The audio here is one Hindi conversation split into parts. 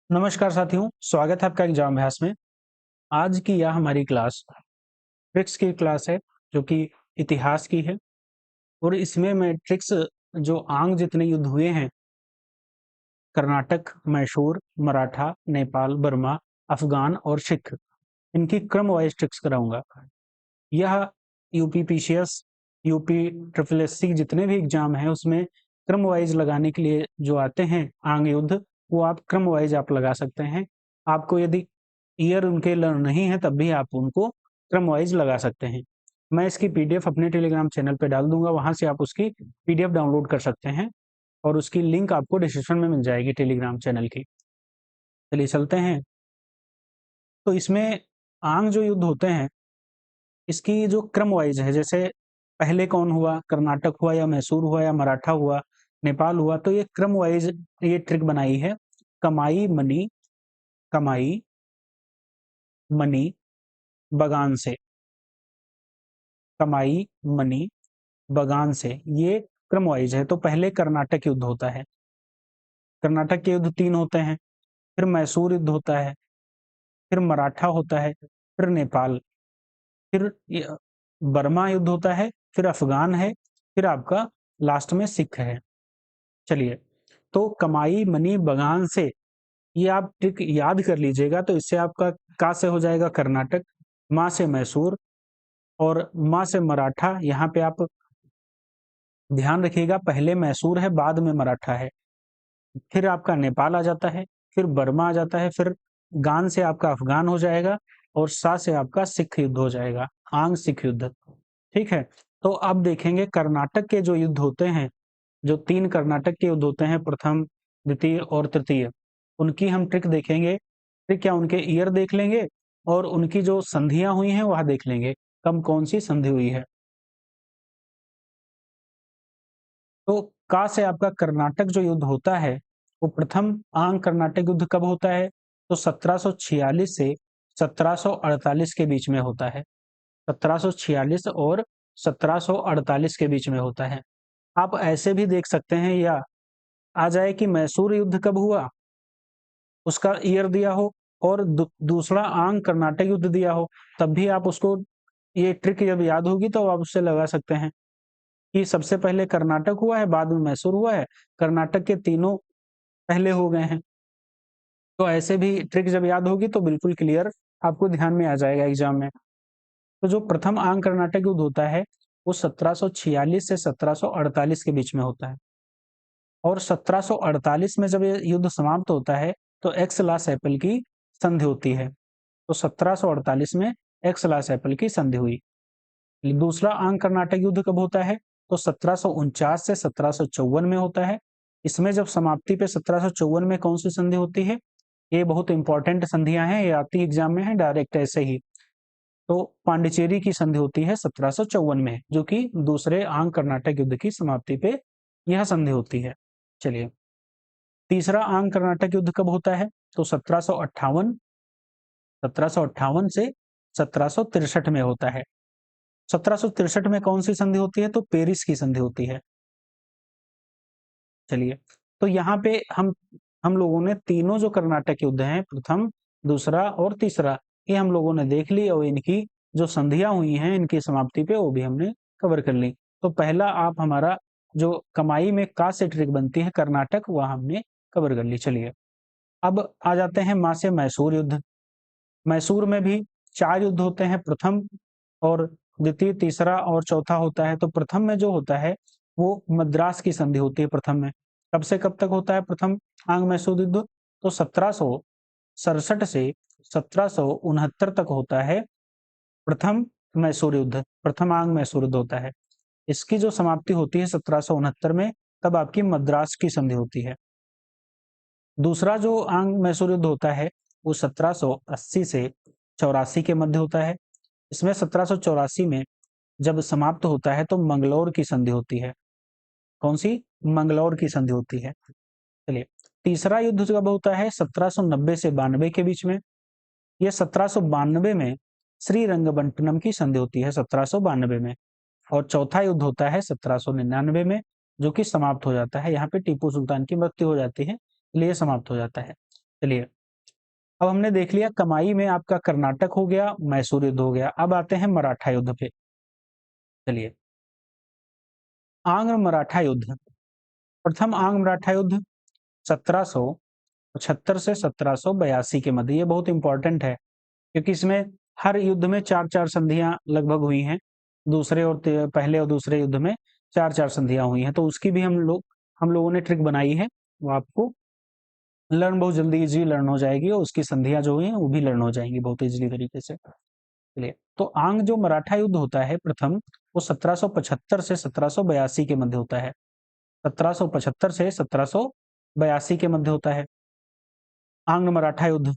नमस्कार साथियों, स्वागत है आपका एग्जाम अभ्यास में। आज की यह हमारी क्लास ट्रिक्स की क्लास है, जो कि इतिहास की है। और इसमें मैं ट्रिक्स जो आंग जितने युद्ध हुए हैं, कर्नाटक, मैसूर, मराठा, नेपाल, बर्मा, अफगान और सिख, इनकी क्रम वाइज ट्रिक्स कराऊंगा। यह UP PCS, UP triple SC जितने भी एग्जाम हैं उसमें क्रम वाइज लगाने के लिए जो आते हैं आंग युद्ध, वो आप क्रम वाइज आप लगा सकते हैं। आपको यदि ईयर उनके लर्न नहीं है तब भी आप उनको क्रम वाइज लगा सकते हैं। मैं इसकी पीडीएफ अपने टेलीग्राम चैनल पे डाल दूंगा, वहां से आप उसकी पीडीएफ डाउनलोड कर सकते हैं और उसकी लिंक आपको डिस्क्रिप्शन में मिल जाएगी टेलीग्राम चैनल की। चलिए चलते हैं। तो इसमें आंग जो युद्ध होते हैं, इसकी जो क्रम वाइज है, जैसे पहले कौन हुआ, कर्नाटक हुआ या मैसूर हुआ या मराठा हुआ, नेपाल हुआ, तो ये क्रम वाइज ये ट्रिक बनाई है। कमाई मनी, कमाई मनी बगान से, कमाई मनी बगान से, ये क्रम वाइज है। तो पहले कर्नाटक युद्ध होता है, कर्नाटक के युद्ध 3 होते हैं, फिर मैसूर युद्ध होता है, फिर मराठा होता है, फिर नेपाल, फिर बर्मा युद्ध होता है, फिर अफगान है, फिर आपका लास्ट में सिख है। चलिए, तो कमाई मनी बगान से, ये आप ट्रिक याद कर लीजिएगा। तो इससे आपका का से हो जाएगा कर्नाटक, मा से मैसूर और मा से मराठा। यहाँ पे आप ध्यान रखिएगा, पहले मैसूर है बाद में मराठा है, फिर आपका नेपाल आ जाता है, फिर बर्मा आ जाता है, फिर गान से आपका अफगान हो जाएगा और सा से आपका सिख युद्ध हो जाएगा, आंग सिख युद्ध। ठीक है। तो अब देखेंगे कर्नाटक के जो युद्ध होते हैं, जो 3 कर्नाटक के युद्ध होते हैं, प्रथम, द्वितीय और तृतीय, उनकी हम ट्रिक देखेंगे। ट्रिक क्या, उनके ईयर देख लेंगे और उनकी जो संधियां हुई हैं वह देख लेंगे, कब कौन सी संधि हुई है। तो का से आपका कर्नाटक जो युद्ध होता है, वो प्रथम आंग कर्नाटक युद्ध कब होता है, तो 1746 से 1748 के बीच में होता है। 1746 और 1748 के बीच में होता है। आप ऐसे भी देख सकते हैं, या आ जाए कि मैसूर युद्ध कब हुआ, उसका ईयर दिया हो, और दूसरा आंग कर्नाटक युद्ध दिया हो, तब भी आप उसको, ये ट्रिक जब याद होगी तो आप उससे लगा सकते हैं कि सबसे पहले कर्नाटक हुआ है, बाद में मैसूर हुआ है, कर्नाटक के तीनों पहले हो गए हैं। तो ऐसे भी ट्रिक जब याद होगी तो बिल्कुल क्लियर आपको ध्यान में आ जाएगा एग्जाम में। तो जो प्रथम आंग कर्नाटक युद्ध होता है, वो 1746 से 1748 के बीच में होता है। और 1748 में जब ये युद्ध समाप्त होता है तो एक्स-ला सैपल की संधि होती है। तो 1748 में एक्स-ला सैपल की संधि हुई। दूसरा आंग कर्नाटक युद्ध कब होता है, तो 1749 से 1754 में होता है। इसमें जब समाप्ति पे 1754 में कौन सी संधि होती है, ये बहुत इंपॉर्टेंट संधियां हैं, ये आती एग्जाम में है डायरेक्ट ऐसे ही। तो पांडिचेरी की संधि होती है 1754 में, जो कि दूसरे आंग कर्नाटक युद्ध की समाप्ति पे यह संधि होती है। चलिए, तीसरा आंग कर्नाटक युद्ध कब होता है, तो 1758 से 1763 में होता है। 1763 में कौन सी संधि होती है, तो पेरिस की संधि होती है। चलिए, तो यहाँ पे हम लोगों ने तीनों जो कर्नाटक युद्ध हैं, प्रथम, दूसरा और तीसरा, ये हम लोगों ने देख ली और इनकी जो संधियां हुई हैं इनकी समाप्ति पे वो भी हमने कवर कर ली। तो पहला आप हमारा जो कमाई में का से ट्रिक बनती है कर्नाटक, वह हमने कवर कर ली। चलिए, अब आ जाते हैं मा से मैसूर युद्ध। मैसूर में भी 4 युद्ध होते हैं, प्रथम और द्वितीय, तीसरा और चौथा होता है। तो प्रथम में जो होता है वो मद्रास की संधि होती है प्रथम में। कब से कब तक होता है प्रथम आंग मैसूर युद्ध, तो 1767 से 1769 तक होता है प्रथम मैसूर युद्ध, प्रथम आंग मैसूर युद्ध होता है। इसकी जो समाप्ति होती है 1769 में, तब आपकी मद्रास की संधि होती है। दूसरा जो आंग मैसूर युद्ध होता है वो 1780 से 84 के मध्य होता है। इसमें 1784 में जब समाप्त होता है तो मंगलौर की संधि होती है। कौन सी, मंगलौर की संधि होती है। चलिए, तीसरा युद्ध कब होता है, 1790 से 92 के बीच में। यह 1792 में श्रीरंगपट्टनम की संधि होती है, 1792 में। और चौथा युद्ध होता है 1799 में, जो कि समाप्त हो जाता है। यहाँ पे टीपू सुल्तान की मृत्यु हो जाती है, इसलिए समाप्त हो जाता है। चलिए, अब हमने देख लिया कमाई में आपका कर्नाटक हो गया, मैसूर युद्ध हो गया। अब आते हैं मराठा युद्ध पे। चलिए, आंग्र मराठा युद्ध। प्रथम आंग्र मराठा युद्ध 1775 से 1782 के मध्य। ये बहुत इंपॉर्टेंट है क्योंकि इसमें हर युद्ध में 4-4 संधियां लगभग हुई हैं। दूसरे और पहले और दूसरे युद्ध में 4-4 संधियां हुई हैं, तो उसकी भी हम लोगों ने ट्रिक बनाई है। वो आपको लर्न बहुत जल्दी इजी लर्न हो जाएगी और उसकी संधियां जो हुई हैं वो भी लर्न हो जाएंगी बहुत इजीली तरीके से। चलिए, तो आंग जो मराठा युद्ध होता है प्रथम, वो 1775 से 1782 के मध्य होता है। 1775 से 1782 के मध्य होता है आंग्ल मराठा युद्ध।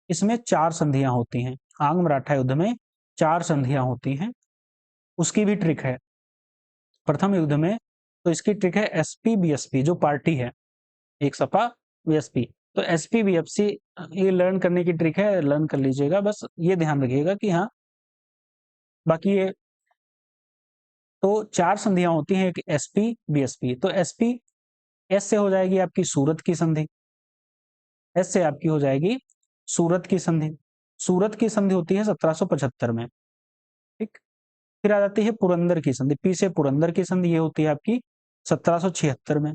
इसमें 4 संधियां होती हैं। आंग्ल मराठा युद्ध में 4 संधियां होती हैं। उसकी भी ट्रिक है प्रथम युद्ध में। तो इसकी ट्रिक है एसपी बीएसपी, जो पार्टी है, एक सपा बीएसपी। तो एसपी बीएसपी ये लर्न करने की ट्रिक है, लर्न कर लीजिएगा। बस ये ध्यान रखिएगा कि हाँ, बाकी ये तो 4 संधियां होती हैं, एक एसपी बीएसपी। तो एसपी, एस से हो जाएगी आपकी सूरत की संधि, एस से आपकी हो जाएगी सूरत की संधि। सूरत की संधि होती है 1775 में, ठीक। फिर आ जाती है पुरंदर की संधि, पी से पुरंदर की संधि, ये होती है आपकी 1776 में।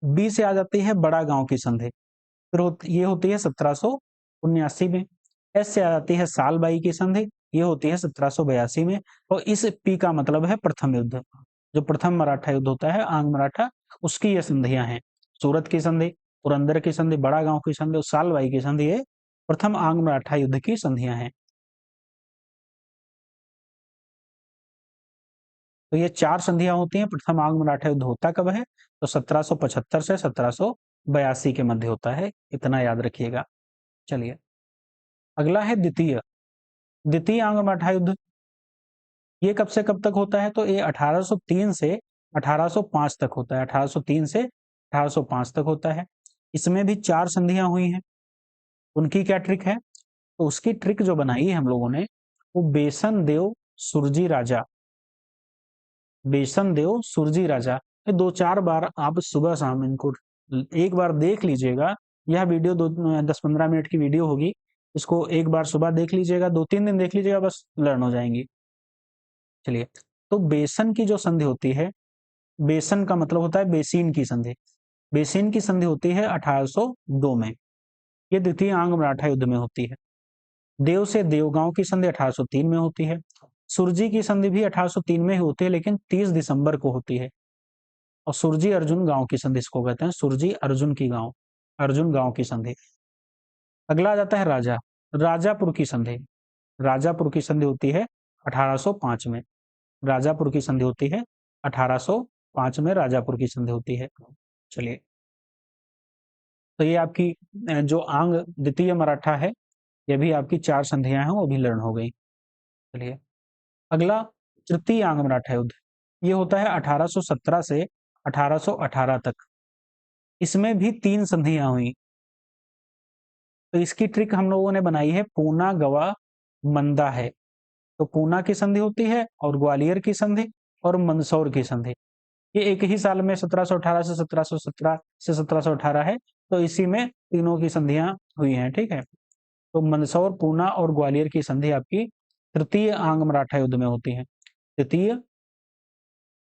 बी से आ जाती है बड़ा गांव की संधि, फिर ये होती है 1779 में। एस से आ जाती है सालबाई की संधि, ये होती है 1782 में। और इस पी का मतलब है प्रथम युद्ध, जो प्रथम मराठा युद्ध होता है आंग मराठा, उसकी ये संधियां हैं। सूरत की संधि, पुरंदर की संधि, बड़ा गांव की संधि और सालबाई की संधि, ये प्रथम आंग मराठा युद्ध की संधियां हैं। तो ये 4 संधियां होती हैं। प्रथम आंग मराठा युद्ध होता कब है? तो 1775 से 1782 के मध्य होता है, इतना याद रखिएगा। चलिए, अगला है द्वितीय द्वितीय आंग मराठा युद्ध। ये कब से कब तक होता है? तो ये 1803 से 1805 तक होता है। 1803 से 1805 तक होता है। इसमें भी 4 संधियां हुई हैं। उनकी क्या ट्रिक है? तो उसकी ट्रिक जो बनाई है हम लोगों ने, वो बेसन देव सुरजी राजा, बेसन देव सुरजी राजा। 2-4 बार आप सुबह शाम इनको एक बार देख लीजिएगा। यह वीडियो 10-15 मिनट की वीडियो होगी। इसको एक बार सुबह देख लीजिएगा, 2-3 दिन देख लीजिएगा, बस लर्न हो जाएंगी। चलिए, तो बेसन की जो संधि होती है, बेसन का मतलब होता है बेसिन की संधि। बेसिन की संधि होती है 1802 में। ये द्वितीय आंग मराठा युद्ध में होती है। देव से देवगांव की संधि 1803 में होती है। सुरजी की संधि भी 1803 में ही होती है, लेकिन 30 दिसंबर को होती है। और सुरजी अर्जुन गांव की संधि इसको कहते हैं, सुरजी अर्जुन की गांव, अर्जुन गांव की संधि। अगला आ जाता है राजा, राजापुर की संधि। राजापुर की संधि होती है 1805 में। राजापुर की संधि होती है 1805 में, राजापुर की संधि होती है। चलिए, तो ये आपकी जो आंग द्वितीय मराठा है, ये भी आपकी 4 संधियां हैं, वो भी लर्न हो गई। चलिए, अगला तृतीय आंग मराठा युद्ध। ये होता है 1817 से 1818 तक। इसमें भी 3 संधियां हुई। तो इसकी ट्रिक हम लोगों ने बनाई है, पूना गवा मंदा है। तो पूना की संधि होती है और ग्वालियर की संधि और मंदसौर की संधि, ये एक ही साल में 1718 से 1717 से 1718 है। तो इसी में तीनों की संधियां हुई हैं, ठीक है। तो मंदसौर, पूना और ग्वालियर की संधि आपकी तृतीय आंग मराठा युद्ध में होती है, तृतीय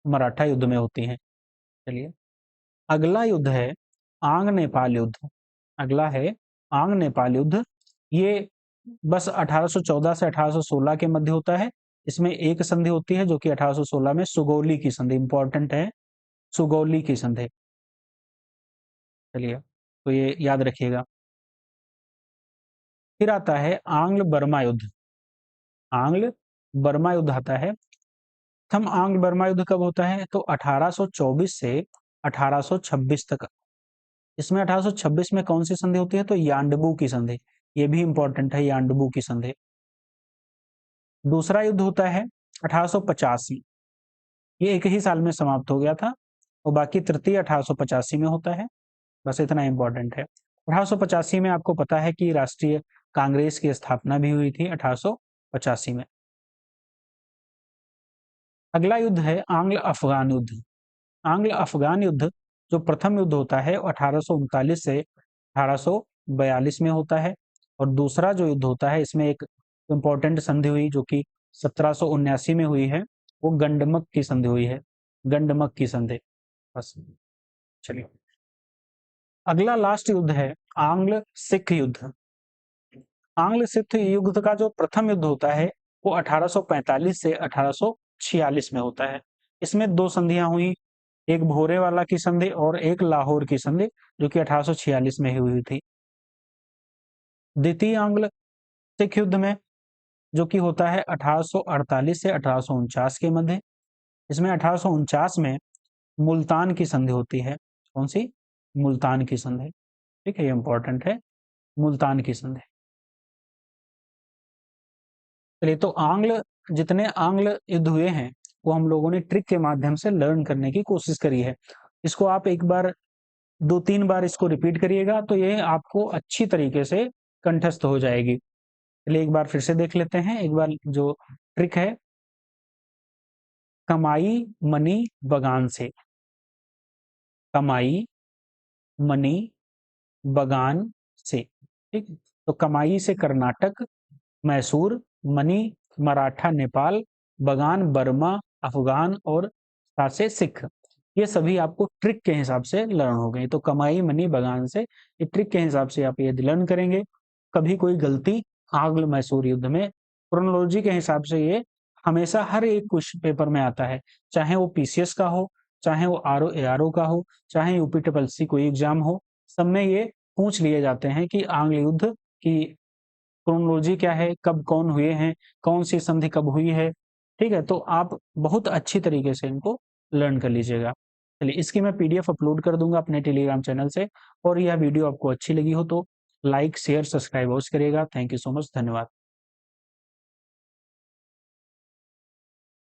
मराठा युद्ध में होती हैं। चलिए, अगला युद्ध है आंग नेपाल युद्ध। अगला है आंग नेपाल युद्ध। ये बस 1814 से 1816 के मध्य होता है। इसमें एक संधि होती है जो कि 1816 में सुगौली की संधि, इंपॉर्टेंट है, सुगौली की संधि। चलिए, तो ये याद रखिएगा। फिर आता है आंग्ल बर्मा युद्ध। आंग्ल बर्मा युद्ध आता है। प्रथम आंग्ल बर्मा युद्ध कब होता है? तो 1824 से 1826 तक। इसमें 1826 में कौन सी संधि होती है? तो यांडबू की संधि। ये भी इंपॉर्टेंट है, यांडबू की संधि। दूसरा युद्ध होता है 1885। ये एक ही साल में समाप्त हो गया था। और बाकी तृतीय 1885 में होता है। बस इतना इंपॉर्टेंट है। 1885 में आपको पता है कि राष्ट्रीय कांग्रेस की स्थापना भी हुई थी 1885 में। अगला युद्ध है आंग्ल अफगान युद्ध। आंग्ल अफगान युद्ध जो प्रथम युद्ध होता है 1839 से 1800 1742 में होता है, और दूसरा जो युद्ध होता है इसमें एक इम्पोर्टेंट संधि हुई जो कि 1779 में हुई है, वो गंडमक की संधि हुई है, गंडमक की संधि। बस चलिए, अगला लास्ट युद्ध है आंग्ल सिख युद्ध। आंग्ल सिख युद्ध का जो प्रथम युद्ध होता है वो 1845 से 1846 में होता है। इसमें दो संधियां हुई, एक भोरेवाला की संधि और एक लाहौर की संधि, जो कि 1846 में हुई थी। द्वितीय आंग्ल सिख युद्ध में, जो कि होता है 1848 से 1849 के मध्य, इसमें 1849 में मुल्तान की संधि होती है। कौन सी? मुल्तान की संधि। ठीक है, ये इंपॉर्टेंट है, मुल्तान की संधि। चलिए, तो जितने आंग्ल युद्ध हुए हैं वो हम लोगों ने ट्रिक के माध्यम से लर्न करने की कोशिश करी है। इसको आप एक बार 2-3 बार इसको रिपीट करिएगा तो ये आपको अच्छी तरीके से कंठस्थ हो जाएगी। चलिए एक बार फिर से देख लेते हैं। एक बार जो ट्रिक है, कमाई मनी बगान से, कमाई मनी बगान से। ठीक, तो कमाई से कर्नाटक, मैसूर, मनी मराठा नेपाल, बगान बर्मा अफगान और सा से सिख। ये सभी आपको ट्रिक के हिसाब से लर्न हो गए। तो कमाई मनी बगान से, ये ट्रिक के हिसाब से आप ये लर्न करेंगे। कभी कोई गलती आंग्ल मैसूर युद्ध में, क्रोनोलॉजी के हिसाब से ये हमेशा हर एक क्वेश्चन पेपर में आता है, चाहे वो पीसीएस का हो, चाहे वो आरओ एआरओ का हो, चाहे यूपी ट्रिपल सी कोई एग्जाम हो, सब में ये पूछ लिए जाते हैं कि आंग्ल युद्ध की क्रोनोलॉजी क्या है, कब कौन हुए हैं, कौन सी संधि कब हुई है। ठीक है, तो आप बहुत अच्छी तरीके से इनको लर्न कर लीजिएगा। चलिए, इसकी मैं पीडीएफ अपलोड कर दूंगा अपने टेलीग्राम चैनल से, और यह वीडियो आपको अच्छी लगी हो तो लाइक शेयर सब्सक्राइब अवश्य करिएगा। थैंक यू सो मच, धन्यवाद।